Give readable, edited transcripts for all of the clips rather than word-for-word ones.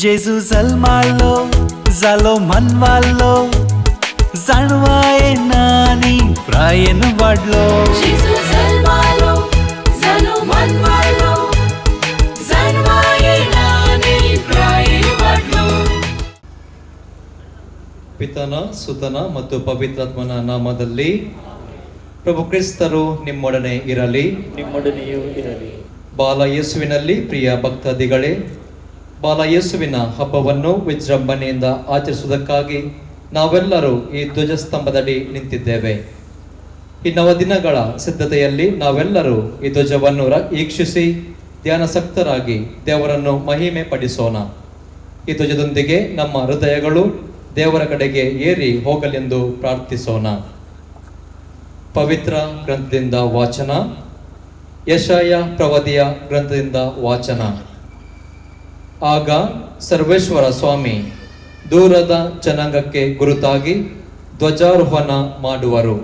जेजू जल्मालो जालो मनवालो जाणवाये नानी प्रायन वाढलो जेजू जल्मालो जालो मनवालो जाणवाये नानी प्रायन वाढलो. ಪಿತನ ಸುತನ ಮತ್ತು ಪವಿತ್ರಾತ್ಮನ ನಾಮದಲ್ಲಿ ಪ್ರಭು ಕ್ರಿಸ್ತರು ನಿಮ್ಮೊಡನೆ ಇರಲಿ, ನಿಮ್ಮೊಡನೆಯೂ ಇರಲಿ. ಬಾಲ ಯೇಸುವಿನಲ್ಲಿ ಪ್ರಿಯ ಭಕ್ತಾದಿಗಳೇ, ಬಾಲ ಯೇಸುವಿನ ಹಬ್ಬವನ್ನು ವಿಜೃಂಭಣೆಯಿಂದ ಆಚರಿಸುವುದಕ್ಕಾಗಿ ನಾವೆಲ್ಲರೂ ಈ ಧ್ವಜಸ್ತಂಭದಡಿ ನಿಂತಿದ್ದೇವೆ. ಈ ನವದಿನಗಳ ಸಿದ್ಧತೆಯಲ್ಲಿ ನಾವೆಲ್ಲರೂ ಈ ಧ್ವಜವನ್ನು ವೀಕ್ಷಿಸಿ ಧ್ಯಾನಾಸಕ್ತರಾಗಿ ದೇವರನ್ನು ಮಹಿಮೆ ಪಡಿಸೋಣ. ಈ ಧ್ವಜದೊಂದಿಗೆ ನಮ್ಮ ಹೃದಯಗಳು ದೇವರ ಕಡೆಗೆ ಏರಿ ಹೋಗಲೆಂದು ಪ್ರಾರ್ಥಿಸೋಣ. ಪವಿತ್ರ ಗ್ರಂಥದಿಂದ ವಾಚನ. ಯೆಶಾಯ ಪ್ರವಾದಿಯ ಗ್ರಂಥದಿಂದ ವಾಚನ. ಆಗ ಸರ್ವೇಶ್ವರ ಸ್ವಾಮಿ ದೂರದ ಜನಾಂಗಕ್ಕೆ ಗುರುತಾಗಿ ಧ್ವಜಾರೋಹಣ ಮಾಡುವರು.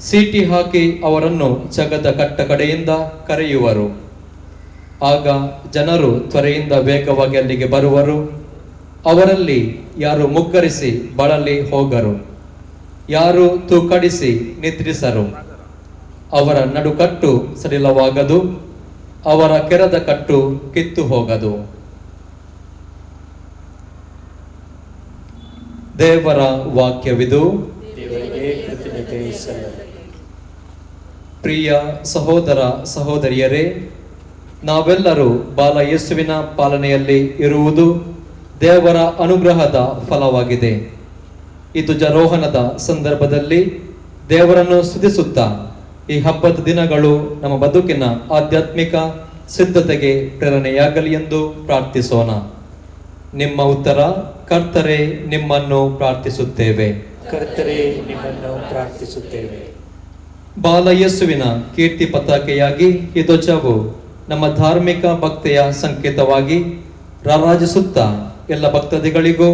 ಸೀಟಿ ಹಾಕಿ ಅವರನ್ನು ಜಗದ ಕಟ್ಟ ಕಡೆಯಿಂದ ಕರೆಯುವರು. ಆಗ ಜನರು ತ್ವರೆಯಿಂದ ವೇಗವಾಗಿ ಅಲ್ಲಿಗೆ ಬರುವರು. ಅವರಲ್ಲಿ ಯಾರು ಮುಗ್ಗರಿಸಿ ಬಳಲಿ ಹೋಗರು, ಯಾರು ತೂಕಡಿಸಿ ನಿದ್ರಿಸರು. ಅವರ ನಡುಕಟ್ಟು ಸಡಿಲವಾಗದು, ಅವರ ಕೆರದ ಕಟ್ಟು ಕಿತ್ತು ಹೋಗದು. ದೇವರ ವಾಕ್ಯವಿದು. ದೇವರಿಗೆ ಕೃತಜ್ಞತೆ ಸಲ್ಲಲಿ. ಪ್ರಿಯ ಸಹೋದರ ಸಹೋದರಿಯರೇ, ನಾವೆಲ್ಲರೂ ಬಾಲ ಯೇಸುವಿನ ಪಾಲನೆಯಲ್ಲಿ ಇರುವುದು ದೇವರ ಅನುಗ್ರಹದ ಫಲವಾಗಿದೆ. ಈ ಧ್ವಜಾರೋಹಣದ ಸಂದರ್ಭದಲ್ಲಿ ದೇವರನ್ನು ಸ್ತುತಿಸುತ್ತಾ ಈ ಹಬ್ಬದ ದಿನಗಳು ನಮ್ಮ ಬದುಕಿನ ಆಧ್ಯಾತ್ಮಿಕ ಸಿದ್ಧತೆಗೆ ಪ್ರೇರಣೆಯಾಗಲಿ ಎಂದು ಪ್ರಾರ್ಥಿಸೋಣ. ನಿಮ್ಮ ಉತ್ತರ, ಕರ್ತರೇ ನಿಮ್ಮನ್ನು ಪ್ರಾರ್ಥಿಸುತ್ತೇವೆ. ಕರ್ತರೇ ನಿಮ್ಮನ್ನು ಪ್ರಾರ್ಥಿಸುತ್ತೇವೆ. ಬಾಲ ಯೇಸುವಿನ ಕೀರ್ತಿ ಪತಾಕೆಯಾಗಿ ಈ ಧ್ವಜವು ನಮ್ಮ ಧಾರ್ಮಿಕ ಭಕ್ತಿಯ ಸಂಕೇತವಾಗಿ ರಾರಾಜಿಸುತ್ತಾ ಎಲ್ಲ ಭಕ್ತಾದಿಗಳಿಗೂ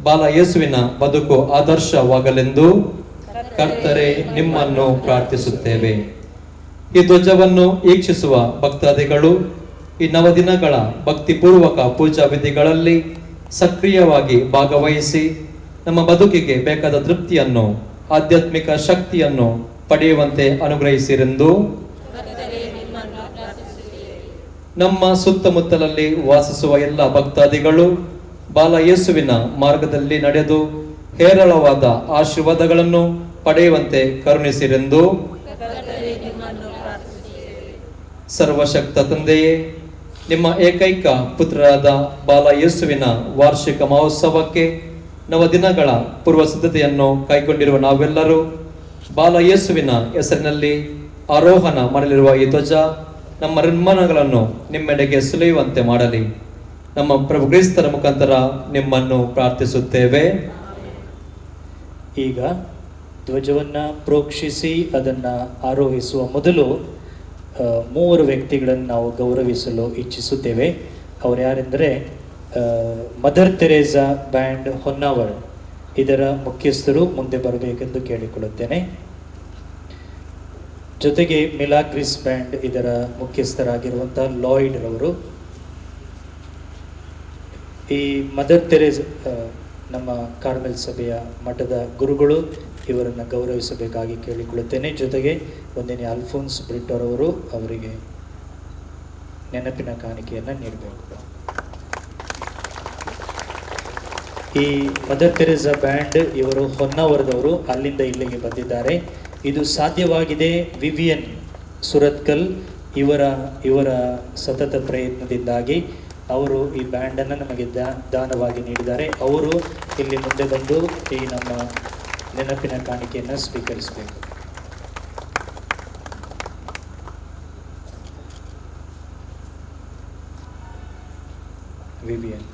ಬಾಲ ಯೇಸುವಿನ ಬದುಕು ಆದರ್ಶವಾಗಲೆಂದು ಕರ್ತರೇ ನಿಮ್ಮನ್ನು ಪ್ರಾರ್ಥಿಸುತ್ತೇವೆ. ಈ ಧ್ವಜವನ್ನು ವೀಕ್ಷಿಸುವ ಭಕ್ತಾದಿಗಳು ಈ ನವದಿನಗಳ ಭಕ್ತಿಪೂರ್ವಕ ಪೂಜಾ ವಿಧಿಗಳಲ್ಲಿ ಸಕ್ರಿಯವಾಗಿ ಭಾಗವಹಿಸಿ ನಮ್ಮ ಬದುಕಿಗೆ ಬೇಕಾದ ತೃಪ್ತಿಯನ್ನು, ಆಧ್ಯಾತ್ಮಿಕ ಶಕ್ತಿಯನ್ನು ಪಡೆಯುವಂತೆ ಅನುಗ್ರಹಿಸಿರೆಂದು ನಮ್ಮ ಸುತ್ತಮುತ್ತಲಲ್ಲಿ ವಾಸಿಸುವ ಎಲ್ಲ ಭಕ್ತಾದಿಗಳು ಬಾಲ ಯೇಸುವಿನ ಮಾರ್ಗದಲ್ಲಿ ನಡೆದು ಹೇರಳವಾದ ಆಶೀರ್ವಾದಗಳನ್ನು ಪಡೆಯುವಂತೆ ಕರುಣಿಸಿರೆಂದು ಸರ್ವಶಕ್ತ ತಂದೆಯೇ, ನಿಮ್ಮ ಏಕೈಕ ಪುತ್ರರಾದ ಬಾಲ ಯೇಸುವಿನ ವಾರ್ಷಿಕ ಮಹೋತ್ಸವಕ್ಕೆ ನವದಿನಗಳ ಪೂರ್ವ ಸಿದ್ಧತೆಯನ್ನು ಕೈಗೊಂಡಿರುವ ನಾವೆಲ್ಲರೂ ಬಾಲ ಯೇಸುವಿನ ಹೆಸರಿನಲ್ಲಿ ಆರೋಹಣ ಮಾಡಲಿರುವ ಈ ಧ್ವಜ ನಮ್ಮ ನಿರ್ಮಾಣಗಳನ್ನು ನಿಮ್ಮೆಡೆಗೆ ಸುಲಿಯುವಂತೆ ಮಾಡಲಿ. ನಮ್ಮ ಪ್ರಭು ಕ್ರಿಸ್ತರ ಮುಖಾಂತರ ನಿಮ್ಮನ್ನು ಪ್ರಾರ್ಥಿಸುತ್ತೇವೆ. ಈಗ ಧ್ವಜವನ್ನು ಪ್ರೋಕ್ಷಿಸಿ ಅದನ್ನು ಆರೋಹಿಸುವ ಮೊದಲು ಮೂವರು ವ್ಯಕ್ತಿಗಳನ್ನು ನಾವು ಗೌರವಿಸಲು ಇಚ್ಛಿಸುತ್ತೇವೆ. ಅವರು ಯಾರೆಂದರೆ ಮದರ್ ತೆರೇಸಾ ಬ್ಯಾಂಡ್ ಹೊನ್ನಾವರ್, ಇದರ ಮುಖ್ಯಸ್ಥರು ಮುಂದೆ ಬರಬೇಕೆಂದು ಕೇಳಿಕೊಳ್ಳುತ್ತೇನೆ. ಜೊತೆಗೆ ಮಿಲಾಗ್ರಿಸ್ ಬ್ಯಾಂಡ್ ಇದರ ಮುಖ್ಯಸ್ಥರಾಗಿರುವಂಥ ಲಾಯ್ಡ್ ರವರು. ಈ ಮದರ್ ತೆರೇಸ್ ನಮ್ಮ ಕಾರ್ಮೆಲ್ ಸಭೆಯ ಮಠದ ಗುರುಗಳು, ಇವರನ್ನು ಗೌರವಿಸಬೇಕಾಗಿ ಕೇಳಿಕೊಳ್ಳುತ್ತೇನೆ. ಜೊತೆಗೆ ಒಂದಿನ ಅಲ್ಫೋನ್ಸ್ ಬ್ರಿಟ್ಟೋರವರು ಅವರಿಗೆ ನೆನಪಿನ ಕಾಣಿಕೆಯನ್ನು ನೀಡಬೇಕು. ಈ ಮದರ್ ತೆರೇಸಾ ಬ್ಯಾಂಡ್ ಇವರು ಹೊನ್ನಾವರದವರು, ಅಲ್ಲಿಂದ ಇಲ್ಲಿಗೆ ಬಂದಿದ್ದಾರೆ. ಇದು ಸಾಧ್ಯವಾಗಿದೆ ವಿವಿಯನ್ ಸುರತ್ಕಲ್ ಇವರ ಸತತ ಪ್ರಯತ್ನದಿಂದಾಗಿ. ಅವರು ಈ ಬ್ಯಾಂಡನ್ನು ನಮಗೆ ದಾನವಾಗಿ ನೀಡಿದ್ದಾರೆ. ಅವರು ಇಲ್ಲಿ ಮುಂದೆ ಬಂದು ಈ ನಮ್ಮ ನೆನಪಿನ ಕಾಣಿಕೆಯನ್ನು ಸ್ವೀಕರಿಸಬೇಕು. ವಿವಿಯನ್.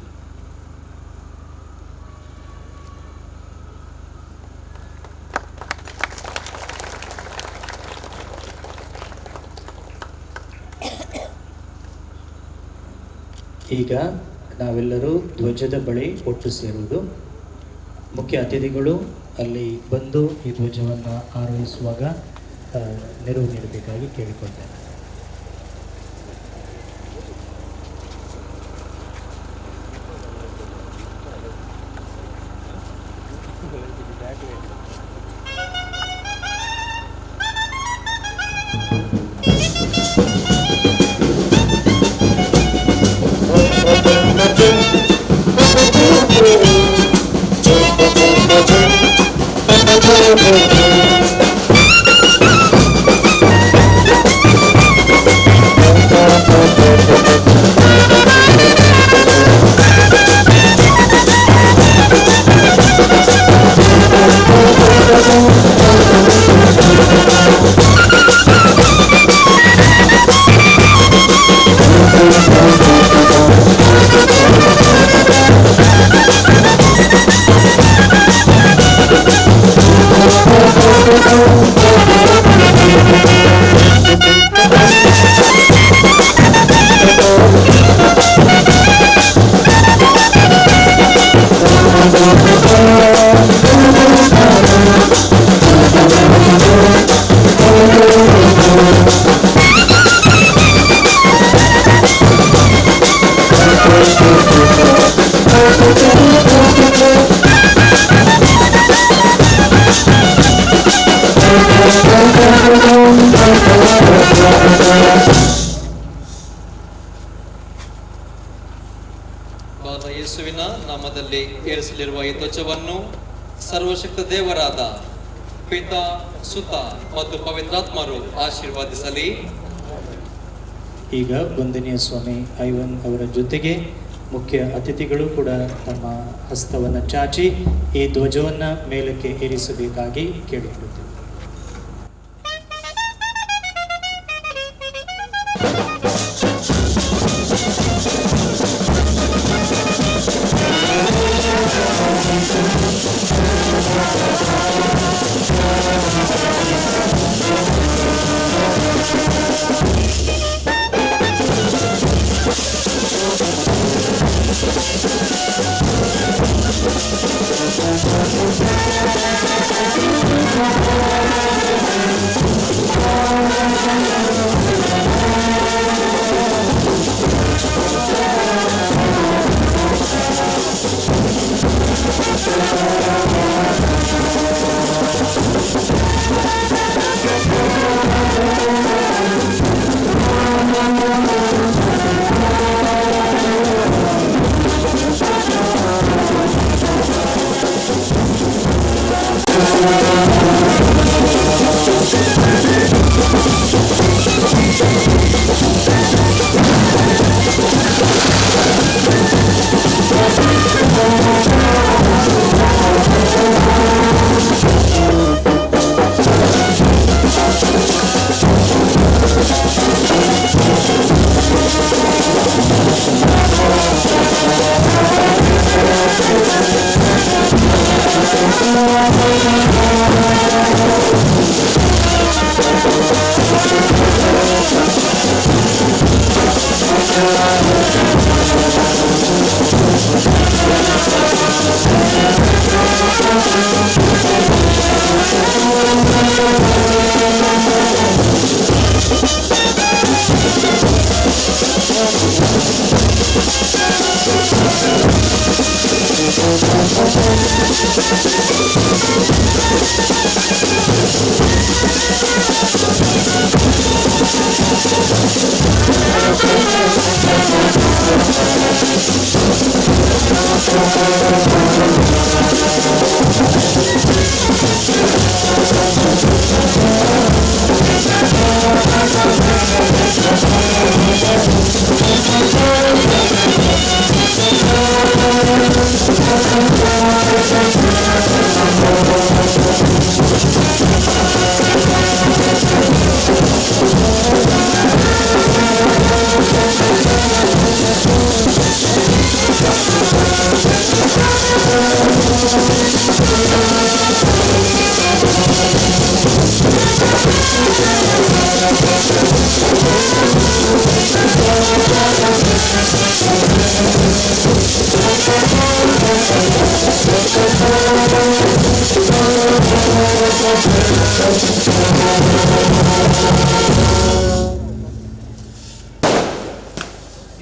ಈಗ ನಾವೆಲ್ಲರೂ ಧ್ವಜದ ಬಳಿ ಒಟ್ಟು ಸೇರುವುದು. ಮುಖ್ಯ ಅತಿಥಿಗಳು ಅಲ್ಲಿ ಬಂದು ಈ ಧ್ವಜವನ್ನು ಆರೋಹಿಸುವಾಗ ನೆರವು ನೀಡಬೇಕಾಗಿ ಕೇಳಿಕೊಳ್ತೇನೆ. ಬಾಲ ಯೇಸುವಿನ ನಾಮದಲ್ಲಿ ಏರಿಸಲಿರುವ ಈ ಧ್ವಜವನ್ನು ಸರ್ವಶಕ್ತ ದೇವರಾದ ಪಿತಾ, ಸುತ ಮತ್ತು ಪವಿತ್ರಾತ್ಮರು ಆಶೀರ್ವಾದಿಸಲಿ. ಈಗ ವಂದನೀಯ ಸ್ವಾಮಿ ಐವನ್ ಅವರ ಜೊತೆಗೆ ಮುಖ್ಯ ಅತಿಥಿಗಳು ಕೂಡ ತಮ್ಮ ಹಸ್ತವನ್ನು ಚಾಚಿ ಈ ಧ್ವಜವನ್ನು ಮೇಲಕ್ಕೆ ಏರಿಸಬೇಕಾಗಿ ಕೇಳಿಕೊಳ್ಳುತ್ತೇವೆ.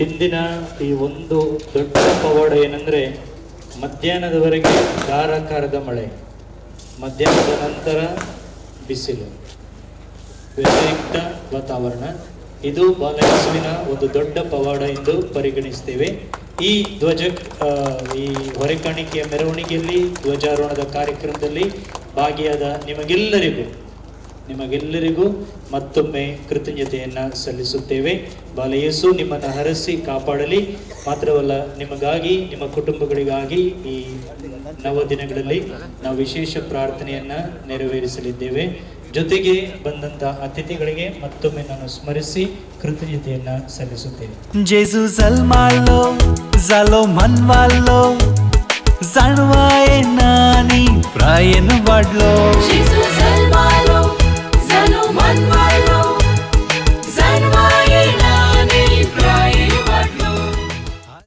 ಇಂದಿನ ಈ ಒಂದು ದೊಡ್ಡ ಪವಾಡ ಏನಂದ್ರೆ ಮಧ್ಯಾಹ್ನದವರೆಗೆ ಧಾರಾಕಾರದ ಮಳೆ, ಮಧ್ಯಾಹ್ನದ ನಂತರ ಬಿಸಿಲು, ವ್ಯತಿರಿಕ್ತ ವಾತಾವರಣ. ಇದು ಬಾಲಯೇಸುವಿನ ಒಂದು ದೊಡ್ಡ ಪವಾಡ ಎಂದು ಪರಿಗಣಿಸ್ತೇವೆ. ಈ ಈ ಹೊರೆಕಾಣಿಕೆಯ ಮೆರವಣಿಗೆಯಲ್ಲಿ, ಧ್ವಜಾರೋಹಣದ ಕಾರ್ಯಕ್ರಮದಲ್ಲಿ ಭಾಗಿಯಾದ ನಿಮಗೆಲ್ಲರಿಗೂ ಮತ್ತೊಮ್ಮೆ ಕೃತಜ್ಞತೆಯನ್ನು ಸಲ್ಲಿಸುತ್ತೇವೆ. ಬಾಲಯೇಸು ನಿಮ್ಮನ್ನು ಹರಸಿ ಕಾಪಾಡಲಿ. ಮಾತ್ರವಲ್ಲ, ನಿಮಗಾಗಿ ನಿಮ್ಮ ಕುಟುಂಬಗಳಿಗಾಗಿ ಈ ನವದಿನಗಳಲ್ಲಿ ನಾವು ವಿಶೇಷ ಪ್ರಾರ್ಥನೆಯನ್ನು ನೆರವೇರಿಸಲಿದ್ದೇವೆ. ಜೊತೆಗೆ ಬಂದಂಥ ಅತಿಥಿಗಳಿಗೆ ಮತ್ತೊಮ್ಮೆ ನಾನು ಸ್ಮರಿಸಿ ಕೃತಜ್ಞತೆಯನ್ನು ಸಲ್ಲಿಸುತ್ತೇನೆ. जेजू जल्मालो जालो मनवालो जाणवाये नानी प्रायन वाढलो. जेजू जल्मालो